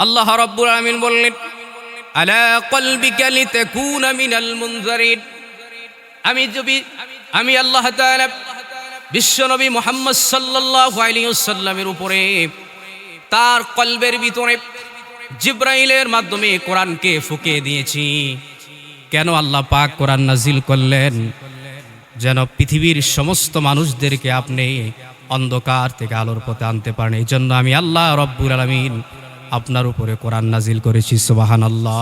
আল্লাহ রাব্বুল আলামিন বললেন, আলা কলবিকা লিতাকুনা মিনাল মুনজারিন। আমি আল্লাহ তাআলা বিশ্বনবী মুহাম্মদ সাল্লাল্লাহু আলাইহি ওয়াসাল্লামের উপরে তার কলবের ভিতরে জিবরাইলের মাধ্যমে কোরআনকে ফুঁকে দিয়েছি। কেন আল্লাহ পাক কোরআন নাজিল করলেন? যেন পৃথিবীর সমস্ত মানুষদেরকে আপনি অন্ধকার থেকে আলোর পথে আনতে পারেন। এই জন্য আমি আল্লাহ রব্বুল আলামিন আপনার উপরে কোরআন নাজিল করেছি। সুবহানাল্লাহ।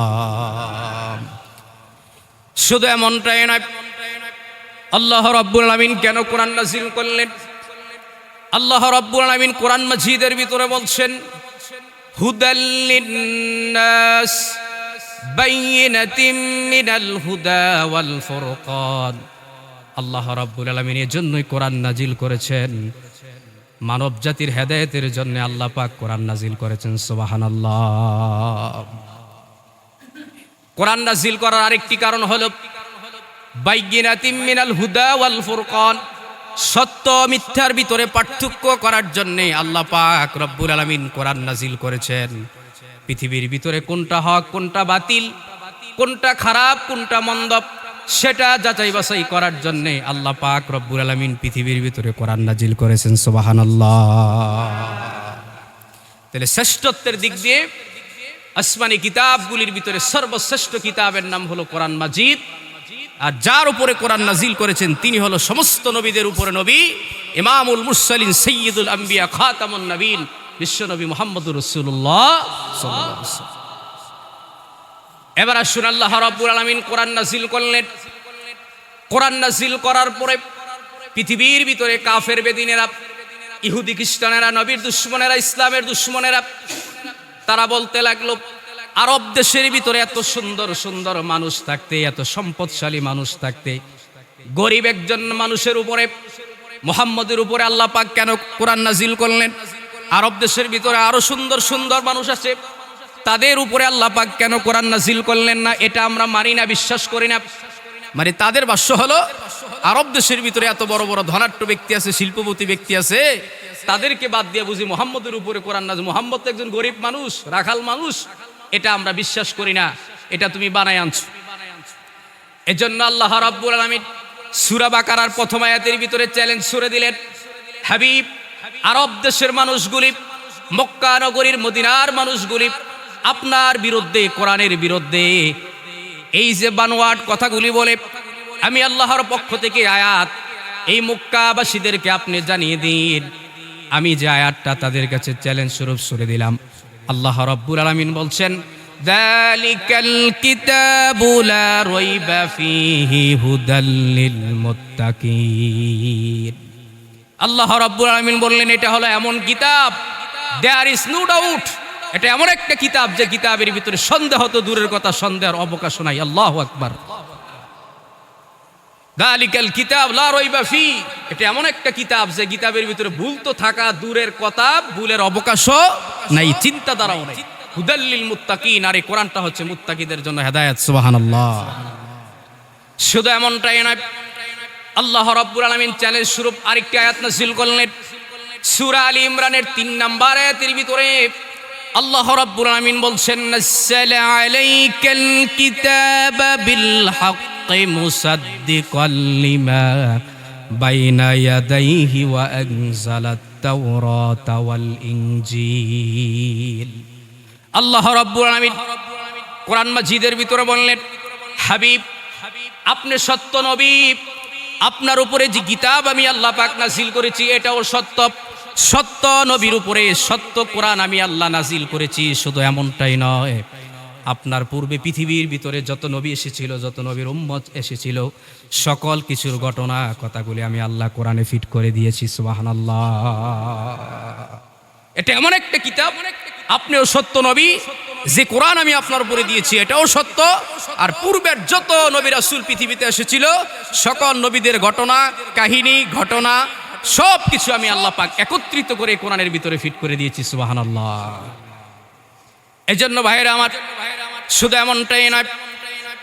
শুধু এমনটাই নয়, আল্লাহ রব্বুল আলামিন কেন কোরআন নাজিল করলেন? আল্লাহ রব্বুল আলামিন কোরআন মাজিদের ভিতরে বলছেন, হুদাল লিন্নাস বাইয়িনাতিম মিনাল হুদা ওয়াল ফুরকান। আল্লাহ রাব্বুল আলামিন এর জন্যই কোরআন নাজিল করেছেন, মানব জাতির হেদায়েতের জন্য আল্লাহ পাক কোরআন নাজিল করেছেন। সুবহানাল্লাহ। কোরআন নাজিল করার আরেকটি কারণ হলো বাইয়িনাতিম মিনাল হুদা ওয়াল ফুরকান, সত্য মিথ্যার ভিতরে পার্থক্য করার জন্য আল্লাহ পাক রব্বুল আলামিন কোরআন নাজিল করেছেন। পৃথিবীর ভিতরে কোনটা হক, কোনটা বাতিল, কোনটা খারাপ, কোনটা মন্দ, সেটা যাচাই বাছাই করার জন্য আল্লাহ পাক রব্বুল আলামিন পৃথিবীর ভিতরে কোরআন নাজিল করেছেন। সুবহানাল্লাহ। তাহলে শ্রেষ্ঠত্বের দিক দিয়ে আসমানি কিতাবগুলির ভিতরে সর্বশ্রেষ্ঠ কিতাবের নাম হলো কোরআন মাজিদ। আর যার উপরে কোরআন নাজিল করেছেন তিনি হলো সমস্ত নবীদের উপরে নবী, ইমামুল মুরসালিন, সাইয়্যিদুল আম্বিয়া, খাতামুন নবীন, বিশ্বনবী মুহাম্মদুর রাসূলুল্লাহ সাল্লাল্লাহু আলাইহি ওয়াসাল্লাম। এবার আসুন, আল্লাহ রাব্বুল আলামিন কোরআন নাজিল করলেন। কোরআন নাজিল করার পরে পৃথিবীর ভিতরে কাফের বেদিনেরা, ইহুদি খ্রিস্টানেরা, নবীর দুশমনেরা, ইসলামের দুশমনেরা, তারা বলতে লাগলো, আরব দেশের ভিতরে এত সুন্দর সুন্দর মানুষ থাকতে, এত সম্পদশালী মানুষ থাকতে, গরিব একজন মানুষের উপরে, মুহাম্মদের উপরে আল্লাহ পাক কেন কোরআন নাজিল করলেন? আরব দেশের ভিতরে আরো সুন্দর সুন্দর মানুষ আছে, তাদের উপরে আল্লাহ পাক কেন কোরআন নাজিল করলেন না? এটা আমরা মানি না, বিশ্বাস করি না। মানে তাদের ভাষ্য হলো, আরব দেশের ভিতরে এত বড় বড় ধনাঢ্য ব্যক্তি আছে, শিল্পপতি ব্যক্তি আছে, তাদেরকে বাদ দিয়ে বুঝি মুহাম্মদের উপরে কোরআন নাজিল। মুহাম্মদ তো একজন গরিব মানুষ, রাখাল মানুষ, এটা আমরা বিশ্বাস করি না, এটা তুমি বানায় আনছো। এজন্য আল্লাহ রাব্বুল আলামিন সূরা বাকারার প্রথম আয়াতের ভিতরে চ্যালেঞ্জ ছুড়ে দিলেন, হাবিব, আরব দেশের মানুষগুলি, মক্কা নগরীর, মদিনার মানুষগুলি আপনার বিরুদ্ধে, কোরআনের বিরুদ্ধে এই যে বানোয়াট কথাগুলি বলে, আমি আল্লাহর পক্ষ থেকে আয়াত এই মক্কাবাসীদেরকে আপনি জানিয়ে দিন। আমি যে আয়াতটা তাদের কাছে চ্যালেঞ্জ স্বরূপ ছুড়ে দিলাম, আল্লাহ রাব্বুল আলামিন বলছেন, যালিকাল কিতাবু লা রাইবা ফীহি হুদাল লিল মুত্তাকিন। আল্লাহ রাব্বুল আলামিন বললেন, এটা হলো এমন কিতাব, দেয়ার ইজ নো ডাউট, এটা এমন একটা কিতাব যে কিতাবের ভিতরে সন্দেহ তো দূরের কথা, সন্দেহের অবকাশ নাই। আল্লাহু আকবার। যালিকাল কিতাব লা রাইবা ফী, এটা এমন একটা কিতাব যে কিতাবের ভিতরে ভুল তো থাকা দূরের কথা, ভুলের অবকাশও নাই, চিন্তা দ্বারাও নাই। হুদাল লিল মুত্তাকিন, আর এই কোরআনটা হচ্ছে মুত্তাকিদের জন্য হেদায়েত। সুবহানাল্লাহ। শুধু এমনটাই নয়, আল্লাহ রাব্বুল আলামিন চ্যালেঞ্জ স্বরূপ আরেকটি আয়াত নাযিল করলেন। সূরা আলী ইমরানের 3 নম্বর আয়াতের ভিতরে আল্লাহ রাব্বুল আলামিন বলছেন, নাযালা আলাইকাল কিতাবা বিল হাক্কি মুসাদ্দিকাল লিমা বাইনা ইয়াদাইহি ওয়া আনজালাত তাওরাতা ওয়াল ইনজিল। আল্লাহ রাব্বুল আলামিন কোরআন মাজিদের ভিতরে বললেন, হাবিব, আপনি সত্য নবী, আপনার উপরে যে কিতাব আমি আল্লাহ পাক নাজিল করেছি এটাও সত্য, সত্য নবীর উপরে সত্য কোরআন আমি আল্লাহ নাজিল করেছি। শুধু এমনটাই নয়, আপনার পূর্বে পৃথিবীর ভিতরে যত নবী এসেছিল, যত নবীর উম্মত এসেছিল, সকল কিছুর ঘটনা কথাগুলি আমি আল্লাহ কোরআনে ফিট করে দিয়েছি। সুবহানাল্লাহ। এটা এমন একটা কিতাব, আপনিও সত্য নবী, যে কোরআন আমি আপনার উপরে দিয়েছি এটাও সত্য, আর পূর্বের যত নবী রাসূল পৃথিবীতে এসেছিল সকল নবীদের ঘটনা, কাহিনী, ঘটনা সব কিছু আমি আল্লাহ পাক একত্রিত করে কোরআনের ভিতরে ফিট করে দিয়েছি। সুবহানাল্লাহ। এজন্য ভাইরা আমার, শুধু এমনটাই নয়,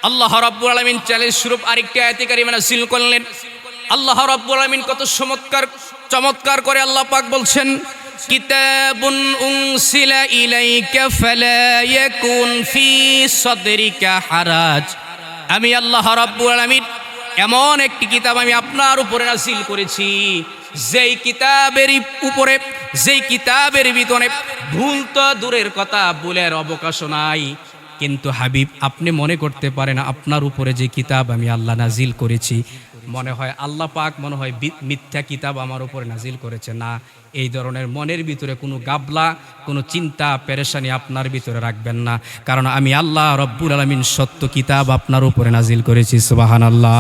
আল্লাহ রাব্বুল আলামিন চ্যালেঞ্জ স্বরূপ আরেকটি আয়াতে কারিমা নাযিল করলেন। আল্লাহ রাব্বুল আলামিন কত চমৎকার করে আল্লাহ পাক বলছেন, কিতাবুন উনসিলা ইলাইকা ফালা ইয়াকুন ফি সাদরিকা হারাজ, আমি আল্লাহ রাব্বুল আলামিন এমন একটি কিতাব আমি আপনার উপরে নাযিল করেছি, যেই কিতাবের ভিতরে ভুল তো দূরের কথা, ভুলের অবকাশ নাই। কিন্তু হাবিব, আপনি মনে করতে পারেন আপনার উপরে যে কিতাব আমি আল্লাহ নাজিল করেছি, মনে হয় আল্লাহ পাক মনে হয় মিথ্যা কিতাব আমার উপরে নাজিল করেছে। না, এই ধরনের মনের ভিতরে কোনো গাবলা, কোনো চিন্তা পেরেশানি আপনার ভিতরে রাখবেন না, কারণ আমি আল্লাহ রব্বুল আলামিন সত্য কিতাব আপনার উপরে নাজিল করেছি। সুবহানাল্লাহ।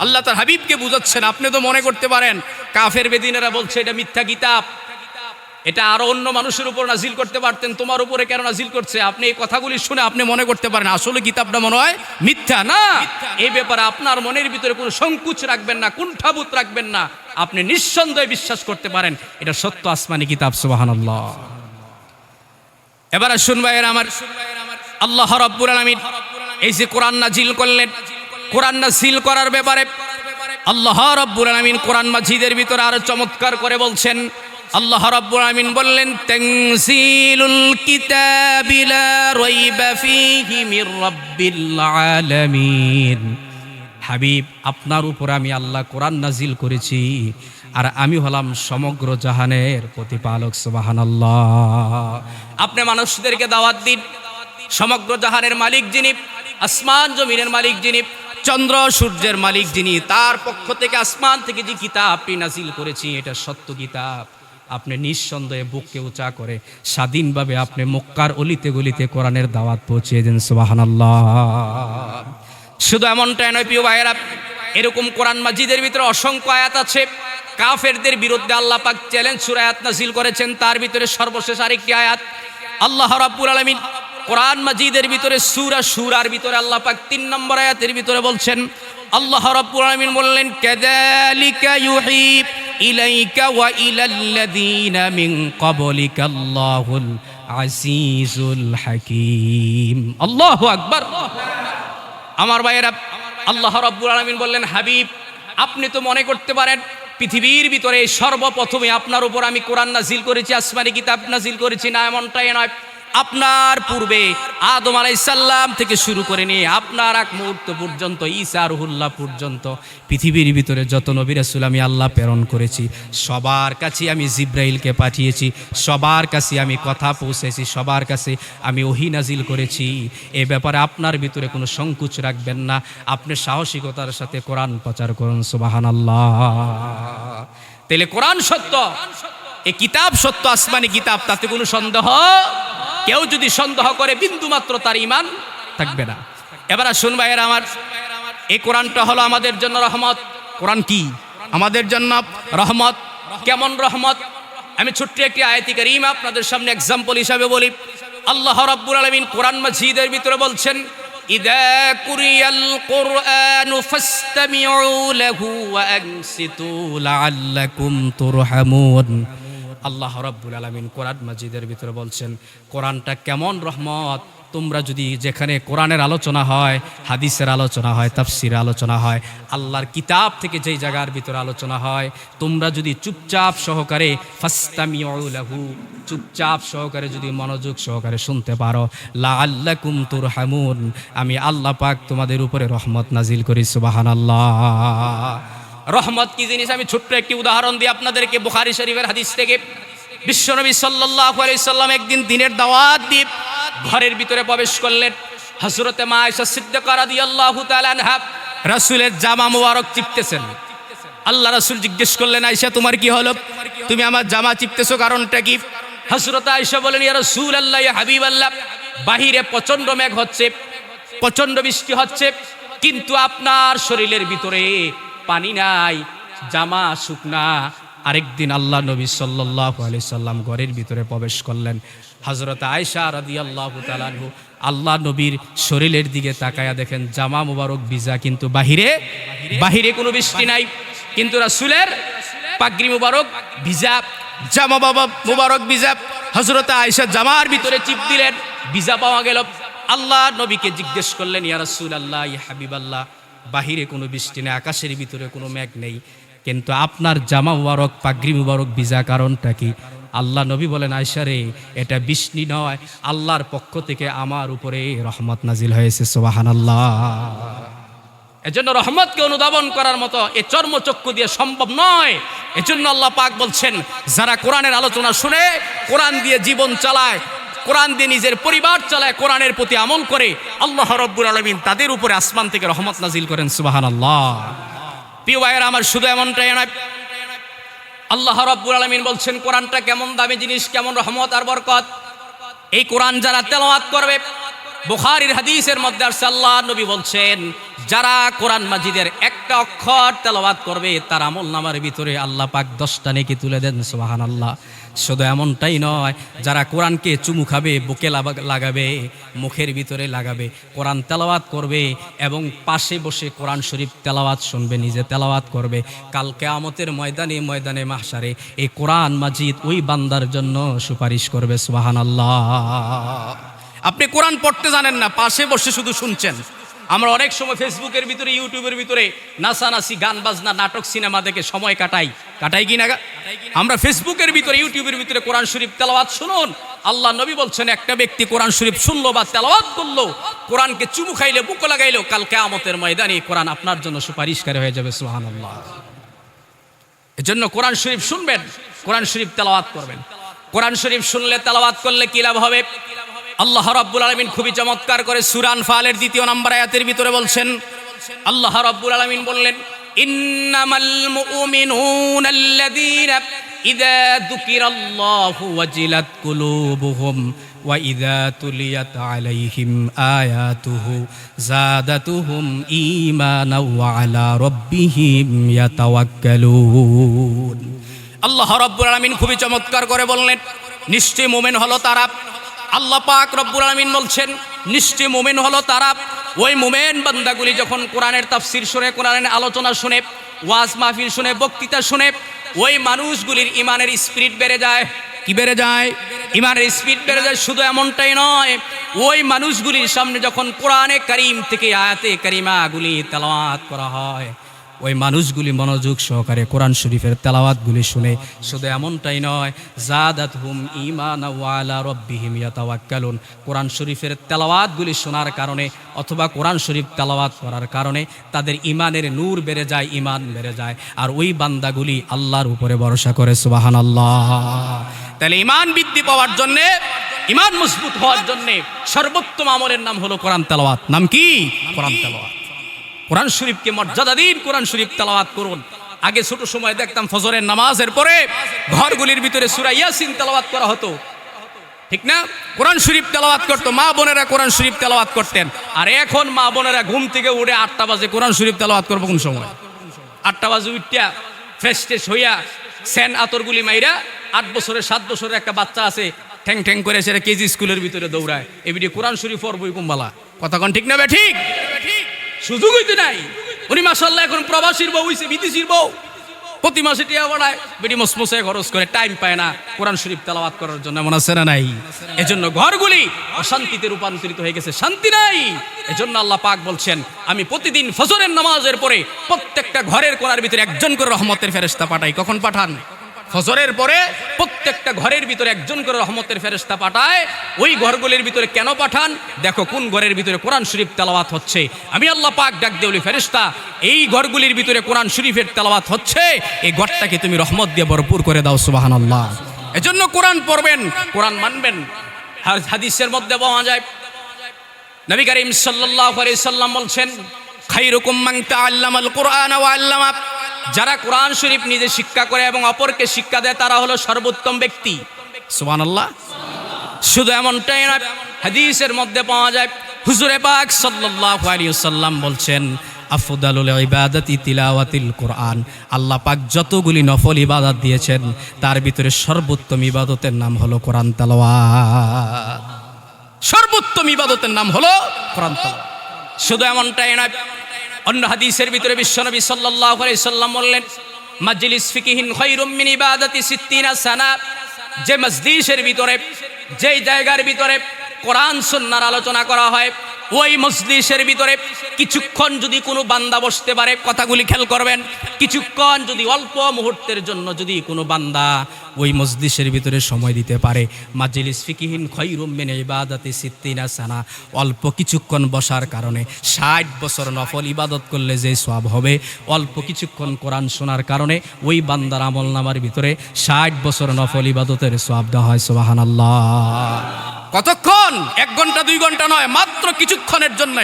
আল্লাহ তার হাবিবকে বুঝাচ্ছেন। আপনি তো মনে করতে পারেন কাফের বেদিনেরা বলছে এটা মিথ্যা কিতাব, এটা আরো অন্য মানুষের উপর নাজিল করতে পারতেন, তোমার উপরে কেন নাজিল করছে? আপনি এই কথাগুলি শুনে আপনি মনে করতে পারেন আসলে কিতাবটা মনে হয় মিথ্যা। না, এই ব্যাপারে আপনার মনের ভিতরে কোনো সংকুচ রাখবেন না, কুণ্ঠাবোধ রাখবেন না, আপনি নিঃসন্দেহে বিশ্বাস করতে পারেন এটা সত্য আসমানি কিতাব। সুবহানাল্লাহ। এবার শুনবা এর আমার আল্লাহ রাব্বুল আলামিন এই যে কোরআন নাজিল করলেন, কোরআন নাজিল করার ব্যাপারে আল্লাহ রাব্বুল আলামিন কোরআন মাজিদের ভিতরে আরো চমৎকার করে বলছেন। আল্লাহ রাব্বুল আলামিন বললেন, তানজিলুল কিতাবি লা রাইবা ফীহি মির রাব্বিল আলামিন। হাবিব, আপনার উপর আমি আল্লাহ কোরআন নাজিল করেছি, আর আমি হলাম সমগ্র জাহানের প্রতিপালক। সুবহানাল্লাহ। আপনি মানুষদেরকে দাওয়াত দিন, সমগ্র জাহানের মালিক যিনি, আসমান জমিনের মালিক যিনি, চন্দ্র সূর্যের মালিক যিনি, তার পক্ষ থেকে আসমান থেকে যে কিতাবটি নাজিল করেছি এটা সত্য কিতাব। আপনি নিঃসন্দেহে বুককে উঁচা করে স্বাধীনভাবে আপনি মক্কার অলিতে গলিতে কোরআনের দাওয়াত পৌঁছিয়ে দেন। সুবহানাল্লাহ। শুধু এমনটাই নয় প্রিয় ভাইয়েরা, এরকম কোরআন মাজিদের ভিতরে অসংখ্য আয়াত আছে কাফেরদের বিরুদ্ধে আল্লাহ পাক চ্যালেঞ্জ সূরা আয়াত নাজিল করেছেন। তার ভিতরে সর্বশেষ আরেকটি আয়াত আল্লাহ রাব্বুল আলামিন কোরআন মাজিদের ভিতরে সূরা শুরার ভিতরে আল্লাহ পাক 3 নম্বর আয়াতের ভিতরে বলছেন, আল্লাহ রাব্বুল আলামিন বললেন, কাযালিকা ইউহি ইলাইকা ওয়া ইলাল্লাযীনা মিন ক্বাবলিকা আল্লাহুল আজিজুল হাকীম। আল্লাহু আকবার। আমার ভাইয়েরা, আল্লাহ রাব্বুল আলামিন বললেন, হাবিব, আপনি তো মনে করতে পারেন পৃথিবীর ভিতরে সর্বপ্রথমে আপনার উপর আমি কোরআন নাজিল করেছি, আসমানি কিতাব নাজিল করেছি। না, এমনটাই নয়। আপনার পূর্বে আদম আলাইহিস সালাম থেকে শুরু করে নিয়ে আপনার এক মুহূর্ত পর্যন্ত ঈসা রুহুল্লাহ পর্যন্ত পৃথিবীর ভিতরে যত নবী রাসূল আমি আল্লাহ প্রেরণ করেছি, সবার কাছে আমি জিব্রাইলকে পাঠিয়েছি, সবার কাছে আমি কথা পৌঁছেছি, সবার কাছে আমি ওহী নাজিল করেছি। এ ব্যাপারে আপনার ভিতরে কোনো সংকোচ রাখবেন না, আপনি সাহসিকতার সাথে কোরআন প্রচার করুন। সুবহানাল্লাহ। তাহলে কোরআন সত্য, এই কিতাব সত্য, আসমানি কিতাব, তাতে কোনো সন্দেহ, কেউ যদি সন্দেহ করে বিন্দু মাত্র তার ঈমান থাকবে না। এবার শুন ভাইয়েরা আমার, এই কোরআনটা হলো আমাদের জন্য রহমত। কোরআন কি? আমাদের জন্য রহমত। কেমন রহমত? আমি ছোট্ট একটি আয়াতি কারীমা আপনাদের সামনে এক্সাম্পল হিসাবে বলি। আল্লাহ রাব্বুল আলামিন কোরআন মাজিদের ভিতরে বলছেন, ইযা কুরিয়াল কুরআনু ফাসতামিউ লাহু ওয়া আনসিতু লাআল্লাকুম তুরহামুন। আল্লাহ রাব্বুল আলামিন কোরআন মাজিদের ভিতরে বলছেন, কোরআনটা কেমন রহমত। তোমরা যদি যেখানে কোরআনের আলোচনা হয়, হাদিসের আলোচনা হয়, তাফসিরের আলোচনা হয়, আল্লাহর কিতাব থেকে যেই জায়গার ভিতরে আলোচনা হয়, তোমরা যদি চুপচাপ সহকারে ফাসতামিউ লাহু, চুপচাপ সহকারে যদি মনোযোগ সহকারে শুনতে পারো, লাআল্লাকুম তুরহামুন, আমি আল্লাহ পাক তোমাদের উপরে রহমত নাজিল করি। সুবহানাল্লাহ। রহমত কি জিনিস আমি ছোট্ট একটি উদাহরণ দিই আপনাদেরকে। বুখারী শরীফের হাদিস থেকে বিশ্বনবী সাল্লাল্লাহু আলাইহি সাল্লাম একদিন দিনের দাওয়াত দিয়ে ঘরের ভিতরে প্রবেশ করলেন। হযরতে মা আয়েশা সিদ্দিকা রাদিয়াল্লাহু তাআলা আনহা রাসূলের জামা মোবারক চিপতেছেন। আল্লাহ রাসূল জিজ্ঞেস করলেন, আয়েশা তোমার কি হলো? তুমি আমার জামা চিপতেছো, কারণটা কি? হযরত আয়েশা বলেন, ইয়া রাসূলুল্লাহ, ইয়া হাবিবাল্লাহ, বাহিরে প্রচন্ড মেঘ হচ্ছে, প্রচন্ড বৃষ্টি হচ্ছে, কিন্তু আপনার শরীরের ভিতরে পানি নাই, জামা শুকনা। আরেকদিন আল্লাহ নবী সাল্লাল্লাহু আলাইহি সাল্লাম ঘরের ভিতরে প্রবেশ করলেন। হযরত আয়েশা রাদিয়াল্লাহু তাআলা আনহা আল্লাহ নবীর শরীরের দিকে তাকায়া দেখেন জামা মুবারক ভিজা, কিন্তু বাহিরে কোনো বৃষ্টি নাই, কিন্তু রাসূলের পাগড়ি মুবারক ভিজা, জামা মুবারক ভিজা। হযরত আয়েশা জামার ভিতরে চিপ দিলেন, ভিজা পাওয়া গেল। আল্লাহ নবীকে জিজ্ঞেস করলেন, ইয়া রাসূলুল্লাহ, ইয়া হাবিবাল্লাহ, বাহিরে কোনো বৃষ্টি নেই, আকাশের ভিতরে কোনো মেঘ নেই, কিন্তু আপনার জামা মুবারক পাগড়ি মুবারক ভিজা কারণটা কি? আল্লাহ নবী বলেন, আয়েশা রে, এটা বৃষ্টি নয়, আল্লাহর পক্ষ থেকে আমার উপরে রহমত নাজিল হয়েছে। সুবহানাল্লাহ। এজন্য রহমতকে অনুধাবন করার মতো এ চর্মচক্ষু দিয়ে সম্ভব নয়। এজন্য আল্লাহ পাক বলছেন, যারা কোরআনের আলোচনা শুনে, কোরআন দিয়ে জীবন চালায়, কোরআন দিয়ে নিজের পরিবার চালায়, কোরআনের প্রতি আমল করে, আল্লাহ রাব্বুল আলামিন তাদের উপরে আসমান থেকে রহমত নাজিল করেন। সুবহানাল্লাহ। প্রিয় ভাইয়েরা আমার, শুধু এমনটাই নয়, আল্লাহ রাব্বুল আলামিন বলছেন কোরআনটা কেমন দামি জিনিস, কেমন রহমত আর বরকত। এই কোরআন যারা তেলাওয়াত করবে, বুখারীর হাদিসের মধ্যে আসছে, আল্লাহ নবী বলছেন, যারা কোরআন মাজিদের একটা অক্ষর তেলাওয়াত করবে তার আমলনামার ভিতরে আল্লাহ পাক 10টা নেকি তুলে দেন। সুবহানাল্লাহ। শুধু এমনটাই নয়, যারা কোরআনকে চুমু খাবে, বুকে লাগাবে, মুখের ভিতরে লাগাবে, কোরআন তেলাওয়াত করবে এবং পাশে বসে কোরআন শরীফ তেলাওয়াত শুনবে, নিজে তেলাওয়াত করবে, কাল কিয়ামতের ময়দানে মাহশারে এই কোরআন মাজিদ ওই বান্দার জন্য সুপারিশ করবে। সুবহানাল্লাহ। আপনি কোরআন পড়তে জানেন না, পাশে বসে শুধু শুনছেন। আমরা অনেক সময় ফেসবুকের ভিতরে, ইউটিউবের ভিতরে নাচানাচি, গান বাজনা, নাটক, সিনেমা দেখে সময় কাটাই কি না? আমরা ফেসবুকের ভিতরে, ইউটিউবের ভিতরে কোরআন শরীফ তেলাওয়াত শুনুন। আল্লাহ নবী বলছেন, একটা ব্যক্তি কোরআন শরীফ শুনলো বা তেলাওয়াত করলো, কোরআনকে চুমু খাইলে, বুকে লাগাইলো, কাল কিয়ামতের ময়দানে কোরআন আপনার জন্য সুপারিশকারী হয়ে যাবে। সুবহানাল্লাহ। এজন্য কোরআন শরীফ শুনবেন, কোরআন শরীফ তেলাওয়াত করবেন। কোরআন শরীফ শুনলে, তেলাওয়াত করলে কি লাভ হবে? আল্লাহ রাব্বুল আলামিন খুবই চমৎকার করে সূরা আনফালের 2 নম্বর আয়াতের ভিতরে বলছেন, আল্লাহ রাব্বুল আলামিন বললেন, ইন্নামাল মুমিনুনাল্লাযীনা ইযা যুকিরাল্লাহু ওয়াজিলাত কুলুবুহুম ওয়া ইযা তুলিয়াত আলাইহিম আয়াতুহু যাদাতুহুম ঈমানাও ওয়া আলা রাব্বিহিম ইয়াতাওয়াক্কালুন। আল্লাহ রাব্বুল আলামিন খুবই চমৎকার করে বললেন, নিশ্চয় মুমিন হলো তারা। আল্লাহ পাক রব্বুল আলামিন বলছেন, নিশ্চয় মুমিন হলো তারা, ওই মুমিন বান্দাগুলি যখন কোরআনের তাফসীর শুনে, কোরআনের আলোচনা শুনে, ওয়াজ মাহফিল শুনে, বক্তৃতা শুনে, ওই মানুষগুলির ইমানের স্পিরিট বেড়ে যায়। কি বেড়ে যায়? ইমানের স্পিরিট বেড়ে যায়। শুধু এমনটাই নয়, ওই মানুষগুলির সামনে যখন কোরআনে কারীম থেকে আয়াতে কারিমাগুলি তেলাওয়াত করা হয়, ওই মানুষগুলি মনোযোগ সহকারে কোরআন শরীফের তেলাওয়াতগুলি শুনে, শুধু এমনটাই নয়, যাদাতহুম ঈমানাও ওয়া আলা রাব্বিহিম ইয়াতাওয়াক্কালুন। কোরআন শরীফের তেলাওয়াতগুলি শোনার কারণে অথবা কোরআন শরীফ তেলাওয়াত করার কারণে তাদের ঈমানের নূর বেড়ে যায়, ঈমান বেড়ে যায়, আর ওই বান্দাগুলি আল্লাহর উপরে ভরসা করে। সুবহানাল্লাহ। তাহলে ঈমান বৃদ্ধি পাওয়ার জন্যে, ঈমান মজবুত হওয়ার জন্যে সর্বোত্তম আমলের নাম হলো কোরআন তেলাওয়াত। নাম কি? কোরআন তেলাওয়াত। কোরআন শরীফকে মর্যাদা দিন, কোরআন শরীফ তেলাওয়াত করুন। আগে ছোট সময় দেখতাম ফজরের নামাজের পরে ঘরগুলির ভিতরে সূরা ইয়াসিন তেলাওয়াত করা হতো, ঠিক না? কোরআন শরীফ তেলাওয়াত করতো, মা বোনেরা কোরআন শরীফ তেলাওয়াত করতেন। আর এখন মা বোনেরা ঘুম থেকে উঠে 8টা বাজে কোরআন শরীফ তেলাওয়াত করবো কোন সময়? 8টা বাজে উঠিয়া ফ্রেশ ট্রেশ হইয়া সেন আতরগুলি মাইরা, 8 বছরের 7 বছরের একটা বাচ্চা আছে, ঠ্যাং ঠ্যাং করে সেটা কেজি স্কুলের ভিতরে দৌড়ায়, এবিডি কোরআন শরীফ পড়বই কুম্বালা। কথা কোন ঠিক না? ঠিক। সুযোগই তো নাই। উনি মাশাআল্লাহ এখন প্রবাসীর বউ হইছে, বিদেশির বউ, প্রতি মাসে টিয়া বাড়ায়, বেটি মসমসে খরচ করে, টাইম পায় না কোরআন শরীফ তেলাওয়াত করার জন্য। মনে আছে না নাই? এজন্য ঘরগুলি অশান্তিতে রূপান্তরিত হয়ে গেছে, শান্তি নাই। এজন্য আল্লাহ পাক বলছেন, আমি প্রতিদিন ফজরের নামাজের পরে প্রত্যেকটা ঘরের কোণার ভিতরে একজন করে রহমতের ফেরেশতা পাঠাই। কখন পাঠান? ফজরের পরে প্রত্যেকটা ঘরের ভিতরে একজন করে রহমতের ফেরেশতা পাঠায়। ওই ঘরগুলির ভিতরে কেন পাঠান? দেখো কোন ঘরের ভিতরে কোরআন শরীফ তেলাওয়াত হচ্ছে, আমি আল্লাহ পাক ডাক দিয়ে বলি, ফেরেশতা, এই ঘরগুলির ভিতরে কোরআন শরীফের তেলাওয়াত হচ্ছে, এই ঘরটাকে তুমি রহমত দিয়ে ভরপুর করে দাও। সুবহানাল্লাহ। এজন্য কোরআন পড়বেন, কোরআন মানবেন। হাদিসের মধ্যে পাওয়া যায়, নবী করিম সাল্লাল্লাহু আলাইহি সাল্লাম বলছেন, খায়রুকুম মান তাআল্লামাল কুরআনা ওয়া আল্লামা। যারা কোরআন শরীফ নিজে শিক্ষা করে এবং অপরকে শিক্ষা দেয়, তারা হলো সর্বোত্তম ব্যক্তি। সুবহানাল্লাহ। শুধু এমনটাই নয়, হাদিসের মধ্যে পাওয়া যায়, হুজুরে পাক সাল্লাল্লাহু আলাইহি ওয়াসাল্লাম বলছেন, আফদালুল ইবাদাতি তিলাওয়াতিল কুরআন। আল্লাহ পাক যতগুলি নফল ইবাদত দিয়েছেন, তার ভিতরে সর্বোত্তম ইবাদতের নাম হলো কোরআন তেলাওয়াত। সর্বোত্তম ইবাদতের নাম হলো কোরআন তেলাওয়াত। শুধু এমনটাই নয়, অন্য হাদিসের ভিতরে বিশ্বনবী সাল্লাল্লাহু আলাইহি সাল্লাম বললেন, মাজলিস ফিকহিন খায়রুম মিন ইবাদাতি 60 সানা। যে মজলিসের ভিতরে, যেই জায়গার ভিতরে কোরআন সুন্নাহর আলোচনা করা হয়, ওই মজলিসের ভিতরে কিছুক্ষণ যদি কোনো বান্দা বসতে পারে, কথাগুলি খেয়াল করবেন, কিছুক্ষণ যদি অল্প মুহূর্তের জন্য যদি কোনো বান্দা ওই মজলিসের ভিতরে সময় দিতে পারে, মাজলিস ফিকিহিন খৈরুম মিন ইবাদাতি সিত্তিনা সানা, অল্প কিছুক্ষণ বসার কারণে 60 বছর নফল ইবাদত করলে যে সওয়াব হবে, অল্প কিছুক্ষণ কোরআন শোনার কারণে ওই বান্দার আমলনামার ভিতরে 60 বছর নফল ইবাদতের সওয়াব দেওয়া হয়। সুবহানাল্লাহ। কতক্ষণ? 1 ঘন্টা 2 ঘন্টা নয়, মাত্র কিছুক্ষণের জন্য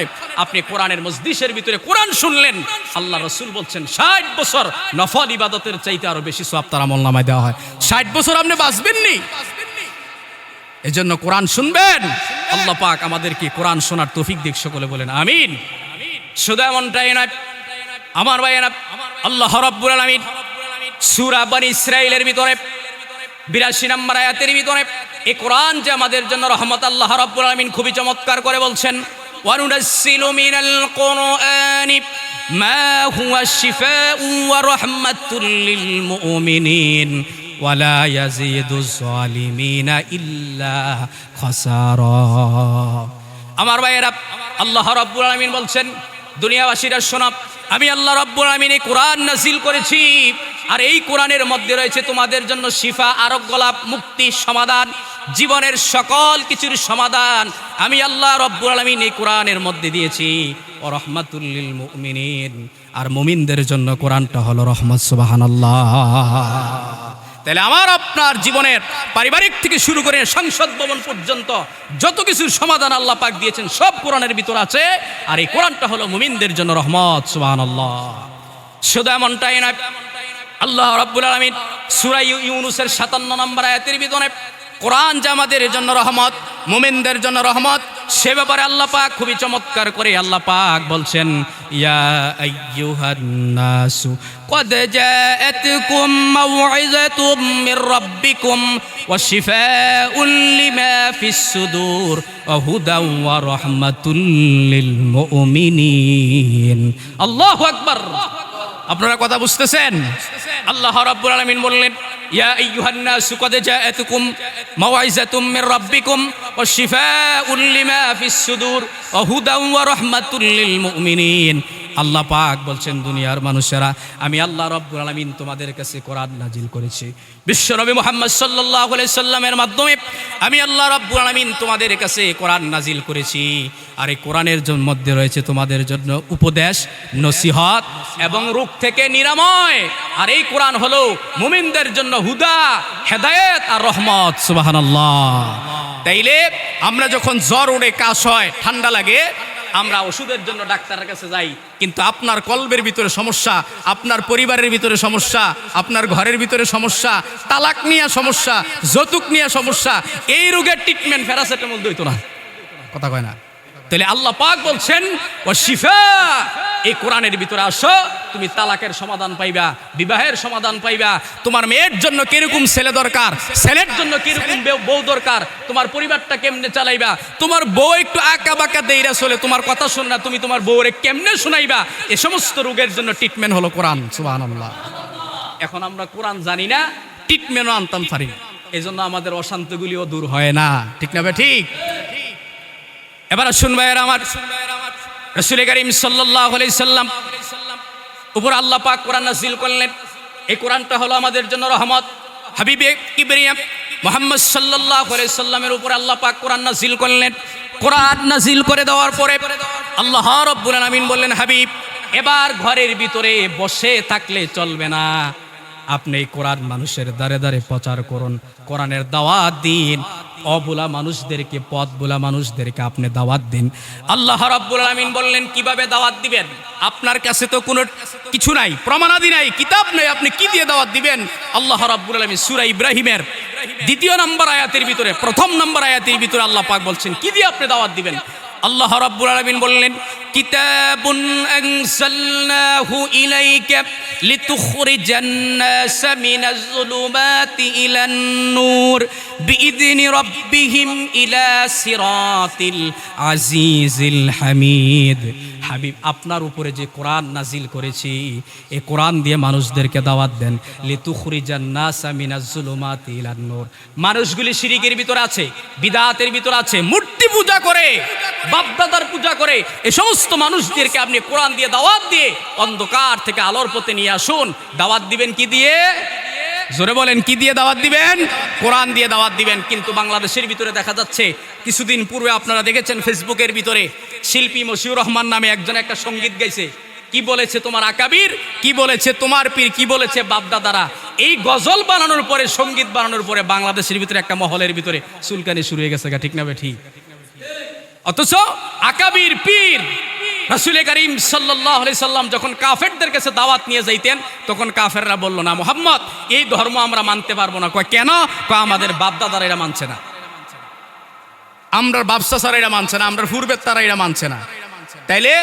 আপনি কোরআনের মজলিসের ভিতরে কোরআন শুনলেন, আল্লাহ রাসূল বলছেন 60 বছর নফল ইবাদতের চাইতে আরো বেশি সওয়াব তার আমলনামায় দেওয়া হয়। 60 বছর আপনি বাঁচবেননি, এজন্য কোরআন শুনবেন। আল্লাহ পাক আমাদেরকে কোরআন শোনার তৌফিক দিক, সকলে বলেন আমিন। শুধু এমনটাই নয় আমার ভাইয়েরা, আল্লাহ রাব্বুল আলামিন সূরা বনী ইসরাঈলের ভিতরে 82 নম্বর আয়াতের ভিতরে এই কোরআন যে আমাদের জন্য রহমত, আল্লাহ রাব্বুল আলামিন খুবই চমৎকার করে বলছেন, ওয়ানুনাজ্জিলু মিনাল কুরআনি মা হুয়া শিফাউ ওয়া রাহমাতুল লিল মুমিনিন ওয়ালা ইয়াজিদুজ জালিমিনা ইল্লা খাসারা। আমার ভাইয়েরা, আল্লাহ রাব্বুল আলামিন বলছেন, দুনিয়াবাসীরা শোনো, আমি আল্লাহ রাব্বুল আলামিন এই কোরআন নাযিল করেছি, আর এই কোরআনের মধ্যে রয়েছে তোমাদের জন্য শিফা, আরোগ্য লাভ, মুক্তি, সমাধান, জীবনের সকল কিছুর সমাধান আমি আল্লাহ রাব্বুল আলামিন এই কোরআনের মধ্যে দিয়েছি। ও রাহমাতুল লিল মুমিনিন, আর মুমিনদের জন্য কোরআনটা হলো রহমত। সুবহানাল্লাহ। তাহলে আমার আপনার জীবনের পারিবারিক থেকে শুরু করে সংসদ ভবন পর্যন্ত যত কিছুর সমাধান আল্লাহ পাক দিয়েছেন সব কোরআনের ভিতর আছে, আর এই কোরআনটা হলো মুমিনদের জন্য রহমত। সুবহানাল্লাহ। শুধু এমনটাই নয়, আল্লাহ রাব্বুল আলামিন সূরা ইউনূসের 57 নম্বর আয়াতের ভিতরে কোরআন যে আমাদের জন্য রহমত, মুমিনদের জন্য রহমত, সে ব্যাপারে আল্লাহ পাক খুবই চমৎকার করে আল্লাহ পাক বলছেন, ইয়া আইয়ুহান নাসু قد جاءتكم موعظة من ربكم وشفاء لما في الصدور وهدى ورحمة للمؤمنين। আল্লাহু আকবার। আপনারা কথা বুঝতেছেন? আল্লাহ রাব্বুল আলামিন বললেন, ইয়া আইয়ুহান নাসু قد جاءتكم موعظة من ربكم وشفاء لما في الصدور وهدى ورحمة للمؤمنين। আল্লাহ পাক বলছেন, দুনিয়ার মানুষেরা, আমি আল্লাহ রাব্বুল আলামিন তোমাদের কাছে কোরআন নাজিল করেছি, বিশ্বনবী মুহাম্মদ সাল্লাল্লাহু আলাইহি সাল্লামের মাধ্যমে আমি আল্লাহ রাব্বুল আলামিন তোমাদের কাছে কোরআন নাজিল করেছি, আর এই কোরআনের মধ্যে রয়েছে তোমাদের জন্য উপদেশ, নসিহত এবং রোগ থেকে নিরাময়, আর এই কোরআন হলো মুমিনদের জন্য হুদা, হেদায়েত আর রহমত। সুবহানাল্লাহ। তাইলে আমরা যখন জ্বর ওঠে, কাশ হয়, ঠান্ডা লাগে, আমরা ওষুধের জন্য ডাক্তারের কাছে যাই, কিন্তু আপনার কলবের ভিতরে সমস্যা, আপনার পরিবারের ভিতরে সমস্যা, আপনার ঘরের ভিতরে সমস্যা, তালাক নিয়ে সমস্যা, যৌতুক নিয়ে সমস্যা, এই রোগের ট্রিটমেন্ট প্যারাসিটামল দইতো না, কথা কয় না। তাহলে আল্লাহ পাক বলছেন, ও শিফা, এই কোরআনের ভিতরে আসো, তুমি তালাকের সমাধান পাইবা, বিবাহের সমাধান পাইবা, তোমার মেয়ের জন্য কিরকম ছেলে দরকার, ছেলের জন্য কিরকম বউ দরকার, তোমার পরিবারটা কেমনে চালাইবা, তোমার বউ একটু আঁকা বাঁকা দেইরা চলে, তোমার কথা শুন না, তুমি তোমার বউরে কেমনে শুনাইবা, এ সমস্ত রোগের জন্য ট্রিটমেন্ট হলো কোরআন। সুবহানাল্লাহ। এখন আমরা কোরআন জানি না, ট্রিটমেন্টও আনতাম পারি না, এই জন্য আমাদের অশান্তিগুলিও দূর হয় না, ঠিক না? ঠিক। এবার শুনবেন, আমার রাসূল করিম সাল্লাল্লাহু আলাইহি সাল্লাম উপর আল্লাহ পাক কোরআন নাযিল করলেন, এই কোরআনটা হলো আমাদের জন্য রহমত। হাবিবে কিবরিয়া মুহাম্মদ সাল্লাল্লাহু আলাইহি সাল্লামের উপর আল্লাহ পাক কোরআন নাযিল করলেন। কোরআন নাযিল করে দেওয়ার পরে আল্লাহ রাব্বুল আলামিন বললেন, হাবিব, এবার ঘরের ভিতরে বসে থাকলে চলবে না, আপনি এই কোরআন মানুষের দ্বারে দ্বারে প্রচার করুন, কোরআনের দাওয়াত দিন, অবুলা মানুষদেরকে, পথ বোলা মানুষদেরকে আপনি দাওয়াত দিন। আল্লাহ রাব্বুল আলামিন বললেন, কিভাবে দাওয়াত দিবেন? আপনার কাছে তো কোনো কিছু নাই, প্রমাণাদি নাই, কিতাব নাই, আপনি কি দিয়ে দাওয়াত দিবেন? আল্লাহ রাব্বুল আলামিন সূরা ইব্রাহিমের 2 নম্বর আয়াতের ভিতরে, 1 নম্বর আয়াতের ভিতরে আল্লাহ পাক বলছেন, কি দিয়ে আপনি দাওয়াত দিবেন? আল্লাহ রাব্বুল আলামিন বললেন, কিতাবুন আনজালনাহু ইলাইকা লিতুখরিজান নাস মিনাজ যুলুমাতি ইলান নূর বিইذনি রাব্বিহিম ইলা সিরাতিল আজিজিল হামিদ। হাবিব, আপনার উপরে যে কোরআন নাজিল করেছি, এই কোরআন দিয়ে মানুষদেরকে দাওয়াত দেন। লিতুখরিজান নাস মিনাজ যুলুমাতি ইলান নূর। মানুষগুলি শিরকের ভিতর আছে, বিদআতের ভিতর আছে, মূর্তি পূজা করে, বাপদাদার পূজা করে, এই সমস্ত মানুষদেরকে আপনি কোরআন দিয়ে দাওয়াত দিয়ে অন্ধকার থেকে আলোর পথে নিয়ে আসুন। দাওয়াত দিবেন কি দিয়ে? জোরে বলেন, কি দিয়ে দাওয়াত দিবেন? কোরআন দিয়ে দাওয়াত দিবেন। কিন্তু বাংলাদেশের ভিতরে দেখা যাচ্ছে, কিছুদিন পূর্বে আপনারা দেখেছেন ফেসবুকের ভিতরে শিল্পী মশিউর রহমান নামে একজন একটা সঙ্গীত গাইছে। কি বলেছে তোমার আকাবির, কি বলেছে তোমার পীর, কি বলেছে বাপদাদারা। এই গজল বানানোর পরে, সঙ্গীত বানানোর পরে বাংলাদেশের ভিতরে একটা মহলের ভিতরে চুলকানি শুরু হয়ে গেছে। ঠিক না ঠিক? অথচ আকাবির পীর রাসূল করিম সাল্লাল্লাহু আলাইহি সাল্লাম যখন কাফেরদের কাছে দাওয়াত নিয়ে যাইতেন, তখন কাফেররা বলল না মুহাম্মদ এই ধর্ম আমরা মানতে পারবো না। কয় কেন? কয় আমাদের বাপদাদারা এটা মানছে না, আমরা বাপসাসারা এটা মানছে না, আমরা পূর্বের তারা এটা মানছে না। তাইলে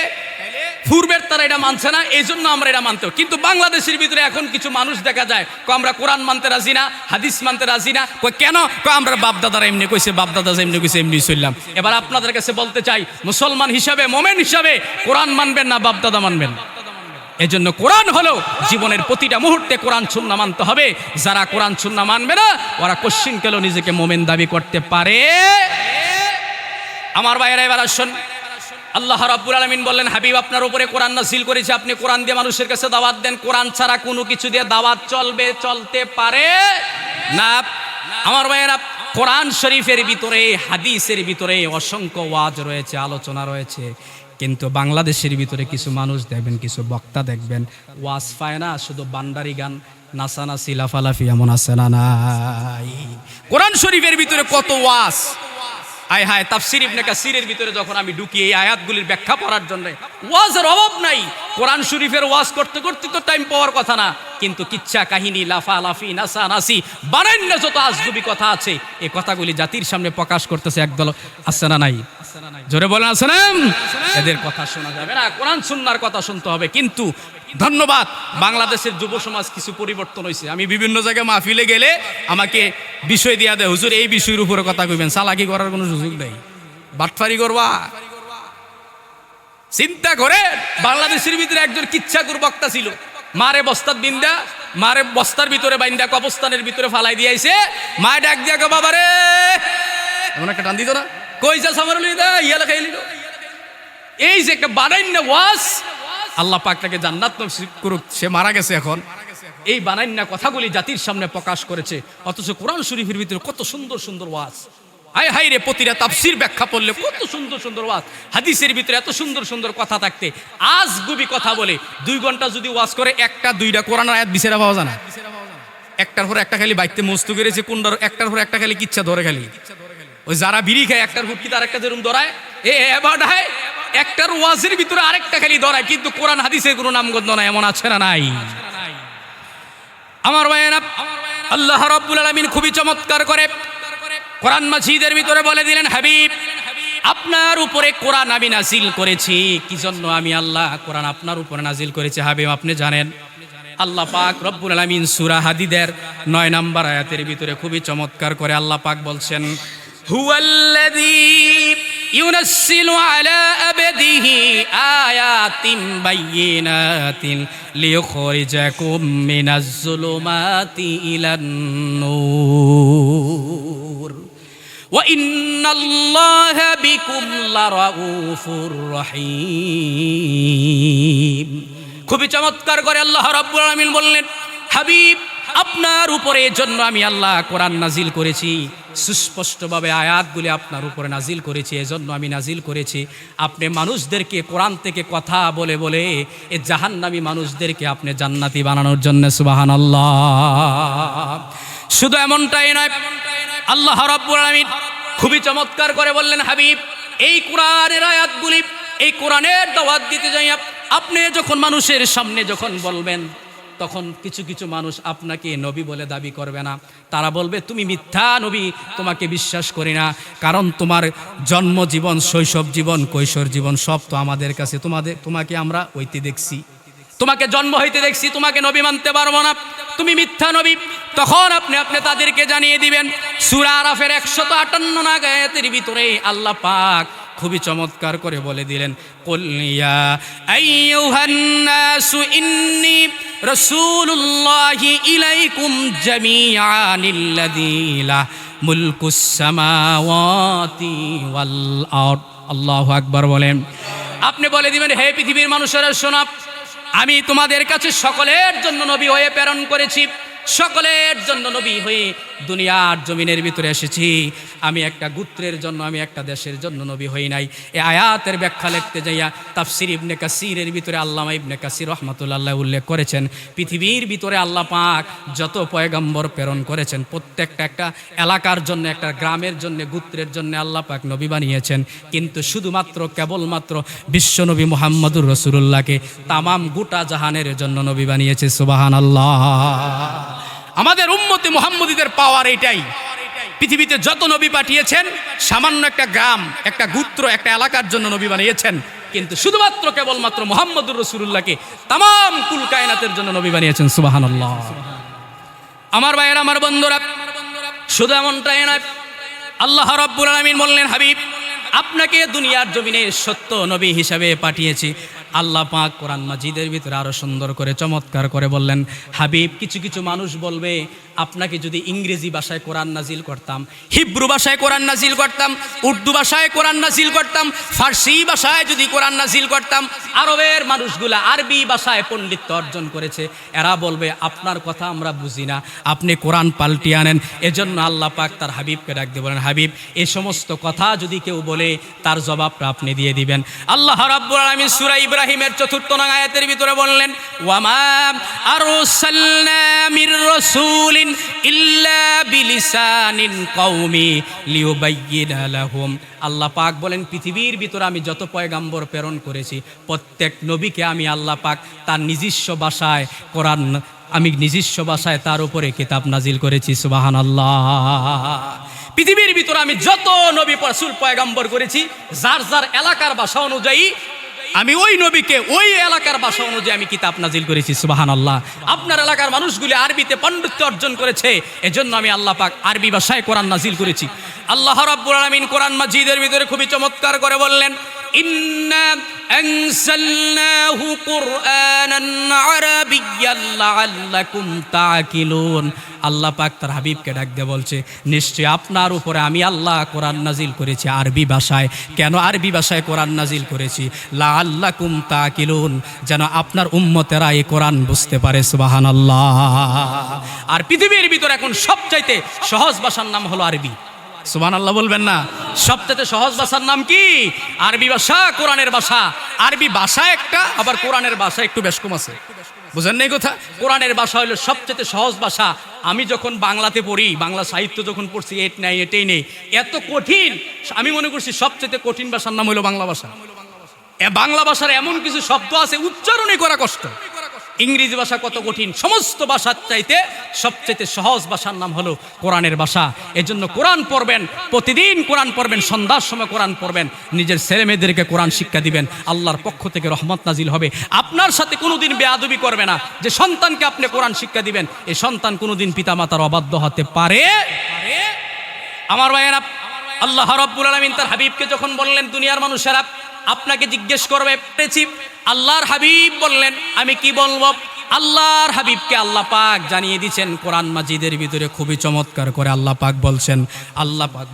পূর্বের তারা এটা মানছে না, এই জন্য আমরা এটা মানতে। কিন্তু বাংলাদেশের ভিতরে এখন কিছু মানুষ দেখা যায়, আমরা কোরআন মানতে রাজি না, হাদিস মানতে রাজি না। কয় কেন? কয় আমরা বাপদাদারা এমনি কইছে, বাপদাদা এমনি কইছে, এমনি চললাম। এবার আপনাদের কাছে বলতে চাই, মুসলমান হিসাবে, মোমেন হিসাবে কোরআন মানবেন না বাপদাদা মানবেন? এজন্য কোরআন হলো জীবনের প্রতিটা মুহূর্তে কোরআন সুন্নাহ মানতে হবে। যারা কোরআন সুন্নাহ মানবে না, ওরা কোশ্চিনকালেও নিজেকে মোমেন দাবি করতে পারে। আমার ভাইয়েরা এবার আসুন, আল্লাহ রাব্বুল আলামিন বললেন, হাবিব আপনার উপরে কোরআন নাযিল করেছে, আপনি কোরআন দিয়ে মানুষের কাছে দাওয়াত দেন। কোরআন ছাড়া কোনো কিছু দিয়ে দাওয়াত চলতে পারে না। আমার ভাইয়েরা, কোরআন শরীফের ভিতরে, হাদিসের ভিতরে অসংখ্য ওয়াজ রয়েছে, আলোচনা রয়েছে। কিন্তু বাংলাদেশের ভিতরে কিছু মানুষ দেখবেন, কিছু বক্তা দেখবেন, ওয়াজ পায় না, শুধু বান্ডারি গান, নাচানাচি, লাফালাফি, এমন আছে না নাই? কোরআন শরীফের ভিতরে কত ওয়াজ! আয় হায়, তাফসীর ইবনে কাসিরের ভিতরে যখন আমি ঢুকি এই আয়াতগুলির ব্যাখ্যা পড়ার জন্য, ওয়াজের অভাব নাই। কোরআন শরীফের ওয়াজ করতে করতে তো টাইম পাওয়ার কথা না, কিন্তু কিচ্ছা কাহিনী, লাফালাফি, নাচানাচি, বানান্য যত আজগুবি কথা আছে, এই কথাগুলি জাতির সামনে প্রকাশ করতেছে একদল। আছে না নাই? জোরে বলেন, আছে না? এদের কথা শোনা যাবে না, কোরআন সুন্নাহর কথা শুনতে হবে। কিন্তু ধন্যবাদ, বাংলাদেশের যুব সমাজ কিছু পরিবর্তন হয়েছে। আমি বিভিন্ন জায়গায় মাহফিলে গেলে আমাকে বিষয় দিয়া দেয়, হুজুর এই বিষয়ের উপরে কথা কইবেন। চালাকি করার কোনো সুযোগ নেই, বাটফারি করবা। চিন্তা করে, বাংলাদেশের ভিতরে একজন কিচ্ছাকুর বক্তা ছিল, মারে বস্তার বিন্দা, মারে বস্তার ভিতরে বাইন্দা কবরস্থানের ভিতরে ফালাই দিয়েছে। মায় ডাক দিয়া গো, বাবারে এমন একটা টান দিত না, কই যা সামার লইদা ইয়ালা খাইলি। এই যে একটা বানাইন্য ওয়াজ, আল্লাহ পাক তাকে জান্নাত নসিব করুক, সে মারা গেছে এখন। এই বানাইন্য কথাগুলি জাতির সামনে প্রকাশ করেছে। অথচ কোরআন শরীফের ভিতরে কত সুন্দর সুন্দর ওয়াজ! হায় হায় রে, প্রতিটা তাফসীর ব্যাখ্যা পড়লে কত সুন্দর সুন্দর ওয়াজ। হাদিসের ভিতরে এত সুন্দর সুন্দর কথা থাকতে আজগুবি কথা বলে 2 ঘন্টা যদি ওয়াজ করে, একটা 2টা কোরআন আয়াত বিছেরা পাওয়া যায় না। একটার পর একটা খালি বাইতে মস্তু করেছে, কোনটার একটার পর একটা খালি কিচ্ছা ধরে, খালি ওই যারা বিড়ি খায় একটার হুটকি তার একটা যেরকম ধরায়, এবাডায় একটার ওয়াজের ভিতরে আরেকটা খালি ধরায়, কিন্তু কোরআন হাদিসের কোনো নামগন্ধ নাই। এমন আছে না নাই? আমার ভাইয়েরা, আল্লাহ রাব্বুল আলামিন খুবই চমৎকার করে কোরআন মাজিদের ভিতরে বলে দিলেন, হাবিব আপনার উপরে কোরআন আমি নাজিল করেছি। কি জন্য আমি আল্লাহ কোরআন আপনার উপরে নাজিল করেছি হাবিব আপনি জানেন? আল্লাহ পাক রব্বুল আলামিন সূরা হাদিদের 9 নম্বর আয়াতের ভিতরে খুবই চমৎকার করে আল্লাহ পাক বলছেন, হুয়াল্লাযী ইউনাজ্জিলু আলা আবদিহি আয়াতিন বাইয়িনাতিন লিইখরিজাকুম মিনাজ যুলুমাতি ইলান নূর ওয়া ইন্নাল্লাহা বিকুম লারাউফুর রহিম। খুবই চমৎকার করে আল্লাহ রাব্বুল আলামিন বললেন, হাবিব আপনার উপরে জন্য আমি আল্লাহ কোরআন নাজিল করেছি, সুস্পষ্টভাবে আয়াতগুলি আপনার উপরে নাজিল করেছি। এজন্য আমি নাজিল করেছি আপনি মানুষদেরকে কোরআন থেকে কথা বলে বলে এই জাহান্নামী মানুষদেরকে আপনি জান্নাতি বানানোর জন্য। সুবহানাল্লাহ। শুধু এমনটাই নয়, আল্লাহ রাব্বুল আলামিন খুবই চমৎকার করে বললেন, হাবিব এই কোরআনের আয়াতগুলি, এই কোরআনের দাওয়াত দিতে যাই আপনি যখন মানুষের সামনে যখন বলবেন, তখন কিছু কিছু মানুষ আপনাকে নবী বলে দাবি করবে না। তারা বলবে তুমি মিথ্যা নবী, তোমাকে বিশ্বাস করি না, কারণ তোমার জন্ম জীবন, শৈশব জীবন, কৈশোর জীবন সব তো আমাদের কাছে, তোমাকে আমরা হইতে দেখছি, তোমাকে জন্ম হইতে দেখছি, তোমাকে নবী মানতে পারবো না, তুমি মিথ্যা নবী। তখন আপনি তাদেরকে জানিয়ে দিবেন। সূরা আরাফের 158 আয়াতের ভিতরে আল্লাহ পাক খুবই চমৎকার করে বলে দিলেন, কুল ইয়া আইয়ুহান নাসু ইন্নী রাসূলুল্লাহি ইলাইকুম জামিআনিল্লাযী লা মুলকুস সামাওয়াতি ওয়াল আরদ। আল্লাহু আকবার বলেন। আপনি বলে দিবেন, হে পৃথিবীর মানুষেরা শোনো, আমি তোমাদের কাছে সকলের জন্য নবী হয়ে প্রেরণ করেছি, সকলের জন্য নবী হয়ে দুনিয়ার জমিনের ভিতরে এসেছি। আমি একটা গোত্রের জন্য, আমি একটা দেশের জন্য নবী হই নাই। এই আয়াতের ব্যাখ্যা লিখতে যাইয়া তাফসির ইবনে কাসিরের ভিতরে আল্লামা ইবনে কাসির রাহমাতুল্লাহ উল্লেখ করেছেন, পৃথিবীর ভিতরে আল্লাহ পাক যত পয়গম্বর প্রেরণ করেছেন প্রত্যেকটা একটা এলাকার জন্য, একটা গ্রামের জন্য, গোত্রের জন্য আল্লাহ পাক নবী বানিয়েছেন। কিন্তু শুধুমাত্র কেবলমাত্র বিশ্বনবী মুহাম্মদুর রাসূলুল্লাহকে তামাম গোটা জাহানের জন্য নবী বানিয়েছে। সুবহানাল্লাহ। আমাদের উম্মতে মুহাম্মদীদের পাওয়ার এটাই, পৃথিবীতে যত নবী পাঠিয়েছেন সামান্য একটা গ্রাম, একটা গোত্র, একটা এলাকার জন্য নবী বানিয়েছেন, কিন্তু শুধুমাত্র কেবলমাত্র মুহাম্মদুর রাসূলুল্লাহকে তামাম কুল কায়নাতের জন্য নবী বানিয়েছেন। সুবহানাল্লাহ। আমার ভাইয়েরা, আমার বন্ধুরা, শুধু এমনটাই নয়, আল্লাহ রাব্বুল আলামিন বললেন, হাবিব আপনাকে দুনিয়ার জমিনে সত্য নবী হিসাবে পাঠিয়েছি। আল্লাহ পাক কোরআন মাজিদের ভিতরে আরো সুন্দর করে চমৎকার করে বললেন, হাবিব কিছু কিছু মানুষ বলবে আপনাকে যদি ইংরেজি ভাষায় কোরআন নাজিল করতাম, হিব্রু ভাষায় কোরআন নাজিল করতাম, উর্দু ভাষায় কোরআন নাজিল করতাম, ফার্সি ভাষায় যদি কোরআন নাজিল করতাম, আরবের মানুষগুলা আরবি ভাষায় পণ্ডিত্য অর্জন করেছে, এরা বলবে আপনার কথা আমরা বুঝি না, আপনি কোরআন পাল্টিয়ে আনেন। এজন্য আল্লাহ পাক তার হাবিবকে ডাক দিয়ে বলেন, হাবিব এই সমস্ত কথা যদি কেউ বলে তার জবাবটা আপনি দিয়ে দিবেন। আল্লাহ রাব্বুল আলামিন সূরা ইব্রাহিমের ৪র্থ নং আয়াতের ভিতরে বললেন, ওয়ামা আরসালনা মির রাসূলিন ইল্লা বিলিসানিন কওমি লিয়ুবাইয়িনা লাহুম। আল্লাহ পাক বলেন, পৃথিবীর ভিতরে আমি যত পয়গাম্বর প্রেরণ করেছি প্রত্যেক নবীকে আমি আল্লাহ পাক তার নিজস্ব ভাষায় কোরআন, আমি নিজস্ব ভাষায় তার উপরে কিতাব নাজিল করেছি। সুবহানাল্লাহ। পৃথিবীর ভিতরে আমি যত নবী রাসূল পয়গাম্বর করেছি যার যার এলাকার ভাষা অনুযায়ী আমি ওই নবীকে ওই এলাকার ভাষা অনুযায়ী আমি কিতাব নাজিল করেছি। সুবহানাল্লাহ। আপনার এলাকার মানুষগুলি আরবিতে পাণ্ডিত্য অর্জন করেছে, এজন্য আমি আল্লাহ পাক আরবি ভাষায় কোরআন নাজিল করেছি। আল্লাহ রাব্বুল আলামিন কোরআন মাজিদের ভিতরে খুবই চমৎকার করে বললেন, ইন্না আনসালনাহু কুরআনান আরাবিয়্যান লাআল্লাকুম তাআকিলুন। আল্লাহ পাক তার হাবিবকে ডাক দিয়ে বলছে, নিশ্চয় আপনার উপরে আমি আল্লাহ কোরআন নাজিল করেছি আরবি ভাষায়। কেন আরবি ভাষায় কোরআন নাজিল করেছি? লাআল্লাকুম তাআকিলুন, যেন আপনার উম্মতেরা এই কোরআন বুঝতে পারে। সুবহানাল্লাহ। আর পৃথিবীর ভিতরে এখন সবচাইতে সহজ ভাষার নাম হলো আরবি। সুবহানাল্লাহ বলবেন না? সবচেয়ে সহজ ভাষার নাম কি? আরবি ভাষা, কোরআনের ভাষা। আরবি ভাষা একটা, আবার কোরআনের ভাষা একটু বেশ কম আছে। বুঝেন নাই কথা? কোরআনের ভাষা হলো সবচেয়ে সহজ ভাষা। আমি যখন বাংলাতে পড়ি, বাংলা সাহিত্য যখন পড়ছি 8, 9, 10-এ, এত কঠিন, আমি মনে করছি সবচেয়ে কঠিন ভাষার নাম হলো বাংলা ভাষা। বাংলা ভাষার এমন কিছু শব্দ আছে উচ্চারণই করা কষ্ট। ইংরেজি ভাষা কত কঠিন, সমস্ত ভাষার চাইতে সবচেয়ে সহজ ভাষার নাম হলো কোরআনের ভাষা। এজন্য কোরআন পড়বেন, প্রতিদিন কোরআন পড়বেন, সন্ধ্যার সময় কোরআন পড়বেন, নিজের ছেলে মেয়েদেরকে কোরআন শিক্ষা দিবেন, আল্লাহর পক্ষ থেকে রহমত নাজিল হবে। আপনার সাথে কোনোদিন বেয়াদবি করবে না। যে সন্তানকে আপনি কোরআন শিক্ষা দিবেন, এই সন্তান কোনোদিন পিতামাতার অবাধ্য হতে পারে। আমার ভাইয়েরা, আল্লাহ রাব্বুল আলামিন তার হাবিবকে যখন বললেন, দুনিয়ার মানুষেরা আপনাকে জিজ্ঞেস করবে, আল্লাহর হাবিব বললেন, আমি কি বলবো? আল্লাহর হাবিবকে আল্লাহ পাক জানিয়ে দিয়েছেন কোরআন মাজিদের ভিতরে খুবই চমৎকার করে। আল্লাহ পাক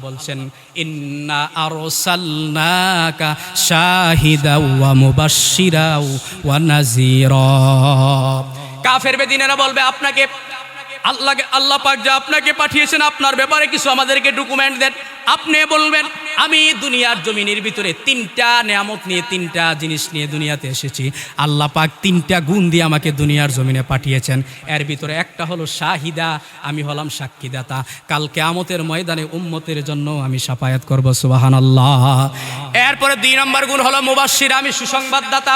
বলছেন ইন্না আরসালনাকা শাহিদাও ওয়া মুবাশশিরাও ওয়া নাযীরা। কাফের বেদিনেরা বলবে, আপনাকে আল্লাহ পাক যা আপনাকে পাঠিয়েছেন আপনার ব্যাপারে কিছু আমাদেরকে ডকুমেন্ট দেন। আপনি বলবেন, আমি দুনিয়ার জমিনের ভিতরে 3টা নিয়ামত নিয়ে, 3টা জিনিস নিয়ে দুনিয়াতে এসেছি। আল্লাহ পাক 3টা গুণ দিয়ে আমাকে দুনিয়ার জমিনে পাঠিয়েছেন। এর ভিতরে একটা হলো শাহিদা, আমি হলাম সাক্ষীদাতা। কাল কিয়ামতের ময়দানে উম্মতের জন্য আমি শাফায়াত করব। সুবহানাল্লাহ। এরপরে 2 নম্বর গুণ হলো মুবাশশির, আমি সুসংবাদদাতা।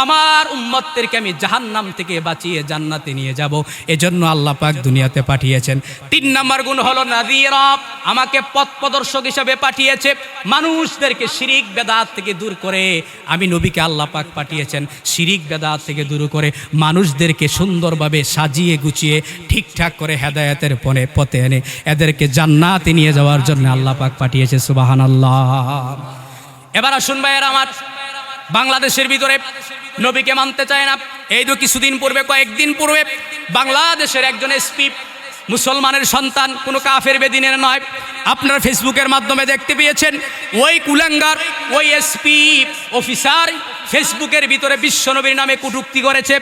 আমার উম্মতদেরকে আমি জাহান্নাম থেকে বাঁচিয়ে জান্নাতে নিয়ে যাব, এজন্য আল্লাহ পাক দুনিয়াতে পাঠিয়েছেন। 3 নম্বর গুণ হলো নাযীরা, আমাকে পথ প্রদর্শক হিসেবে পাঠিয়েছে। মানুষদেরকে শিরিক বেদাত থেকে দূর করে আমি নবীকে আল্লাহ পাক পাঠিয়েছেন শিরিক বেদাত থেকে দূর করে মানুষদেরকে সুন্দরভাবে সাজিয়ে গুছিয়ে ঠিকঠাক করে হেদায়েতের পথে এনে এদেরকে জান্নাতে নিয়ে যাওয়ার জন্য আল্লাহ পাক পাঠিয়েছে। সুবহানাল্লাহ। এবার আসুন ভাইয়েরা আমার, বাংলাদেশের ভিতরে নবীকে মানতে চায় না। এই তো কিছুদিন পূর্বে, কয়েকদিন পূর্বে বাংলাদেশের একজন এসপি মুসলমানের সন্তান, কোনো কাফের বেদিনের নয়। আপনারা ফেসবুকের মাধ্যমে দেখতে পেয়েছেন ওই কুলাঙ্গার, ওই এসপি অফিসার ফেসবুকের ভিতরে বিশ্বনবীর নামে কটূক্তি করেছে।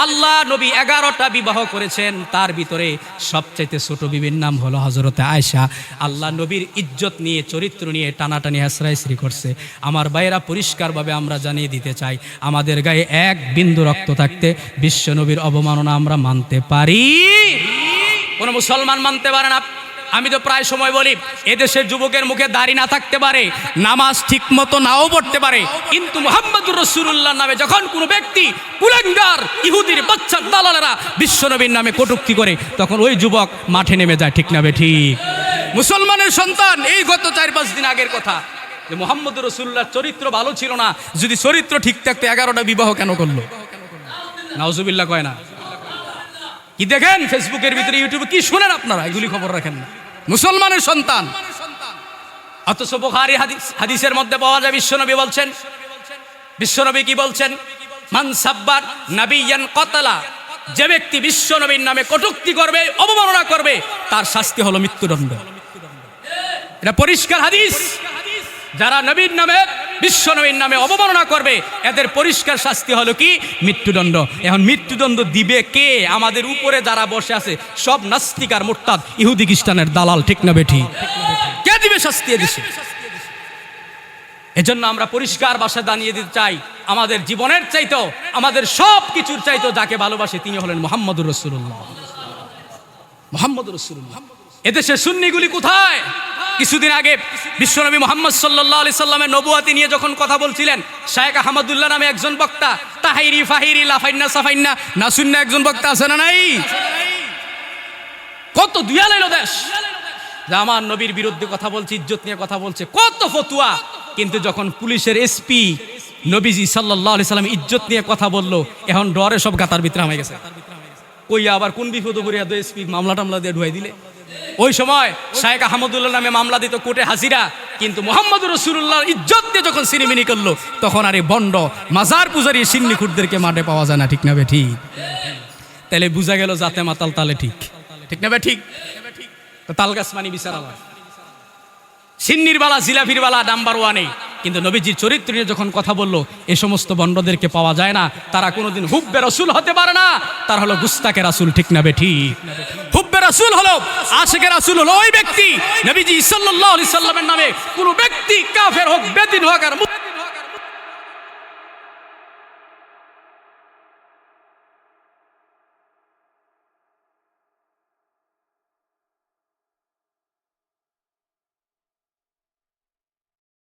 আল্লাহ নবী 11টা বিবাহ করেছেন, তার ভিতরে সবচাইতে ছোট বিবির নাম হলো হযরতে আয়েশা। আল্লাহ নবীর ইজ্জত নিয়ে, চরিত্র নিয়ে টানাটানি হাসরাইসরি করছে। আমার ভাইয়েরা, পরিষ্কারভাবে আমরা জানিয়ে দিতে চাই, আমাদের গায়ে এক বিন্দু রক্ত থাকতে বিশ্বনবীর অবমাননা আমরা মানতে পারি? কোনো মুসলমান মানতে পারে না। আমি তো প্রায় সময় বলি, এদেশের যুবকের মুখে দাড়ি না থাকতে পারে, নামাজ ঠিক মতো নাও পড়তে পারে, কিন্তু মুহাম্মদুর রাসূলুল্লাহর নামে যখন কোনো ব্যক্তি কুলাঙ্গার ইহুদির বাচ্চার দালালেরা বিশ্বনবীর নামে কটূক্তি করে, তখন ওই যুবক মাঠে নেমে যায়। ঠিক না বেঠিক? মুসলমানের সন্তান, এই গত 4-5 দিন আগের কথা, যে মুহাম্মদুর রাসূলুল্লাহর চরিত্র ভালো ছিল না, যদি চরিত্র ঠিক থাকতো 11টা বিবাহ কেন করলো? নাউজুবিল্লাহ কয় না? কি দেখেন ফেসবুকের ভিতরে, ইউটিউবে কি শুনেন আপনারা? এগুলি খবর রাখেন না। মুসলমানের সন্তান, অথচ বুখারী হাদিসের মধ্যে পাওয়া যায় বিশ্বনবী বলছেন, বিশ্বনবী কি বলছেন? মান সাব্বার নাবিয়ান কতালা, যে ব্যক্তি বিশ্বনবীর নামে কটূক্তি করবে, অবমাননা করবে, তার শাস্তি হলো মৃত্যুদণ্ড। এটা পরিষ্কার হাদিস। যারা নবীর নামে, বিশ্বনবীর নামে অবমাননা করবে, এদের পরিষ্কার শাস্তি হলো কি? মৃত্যুদণ্ড। এখন মৃত্যুদণ্ড দিবে কে? আমাদের উপরে যারা বসে আছে সব নাস্তিক আর মুরতাদ, ইহুদি খ্রিস্টানের দালাল। ঠিক না বেঠিক? কে দিবে শাস্তি এদেশে? এজন্য আমরা পরিষ্কার ভাষায় জানিয়ে দিতে চাই, আমাদের জীবনের চাইতো, আমাদের সব কিছুর চাইতো যাকে ভালোবাসে তিনি হলেন মুহাম্মদুর রাসূলুল্লাহ। মুহাম্মদুর রাসূলুল্লাহ। এদেশের সুন্নিগুলি কোথায়? কিছুদিন আগে বিশ্বনবী মুহাম্মদ সাল্লাল্লাহু আলাইহি সাল্লামের নবুয়াতি নিয়ে যখন কথা বলছিলেন, শায়েখ আহমদুল্লাহ নামে একজন বক্তা, তাহিরি ফাহিরি লাফাইন্না সাফাইন্না না শুননা একজন বক্তা আছে না নাই? কত দুয়ালাইল দেশ, যে আমার নবীর বিরুদ্ধে কথা বলছে, ইজ্জত নিয়ে কথা বলছে, কত ফতুয়া। কিন্তু যখন পুলিশের এসপি নবীজি সাল্লাল্লাহু আলাইহি সাল্লাম ইজ্জত নিয়ে কথা বললো, এখন ডরে সব গাতার ভিতরে হয়ে গেছে। ওই আবার কোন বিপদে পড়িয়া তো এসপি মামলা টামলা দিয়ে ঢুয়াই দিলে। ওই সময় শায়েখ আহমদুল্লাহ নামে মামলা দিত কোর্টে হাজিরা, কিন্তু মুহাম্মদুর রাসূলুল্লাহর ইজ্জত দিয়ে যখন সিনেমিনি করলো, তখন আরে বন্ড মাজার পূজারী সিন্নি খুরদেরকে মাঠে পাওয়া যায় না। ঠিক না বেঠিক? তাহলে বুঝা গেল জাতে মাতাল তালে ঠিক। ঠিক না বেঠিক? তো তালগাছ মানি বিচার আলাদা, সিন্নির বালা জিলাফির বালা নাম্বার 1-এ। কিন্তু নবীজির চরিত্র নিয়ে যখন কথা বললো, এ সমস্ত বন্ডদেরকে পাওয়া যায় না, তারা কোনোদিন হুব্বে রাসূল হতে পারে না, তার হলো গুস্তাকে রাসূল। ঠিক না বেঠিক? হুব্বে রাসূল হলো, আশিকে রাসূল হলো ওই ব্যক্তি, নবীজি সাল্লাল্লাহু আলাইহি সাল্লামের নামে কোনো ব্যক্তি কাফের হোক, বেদিন হোক আর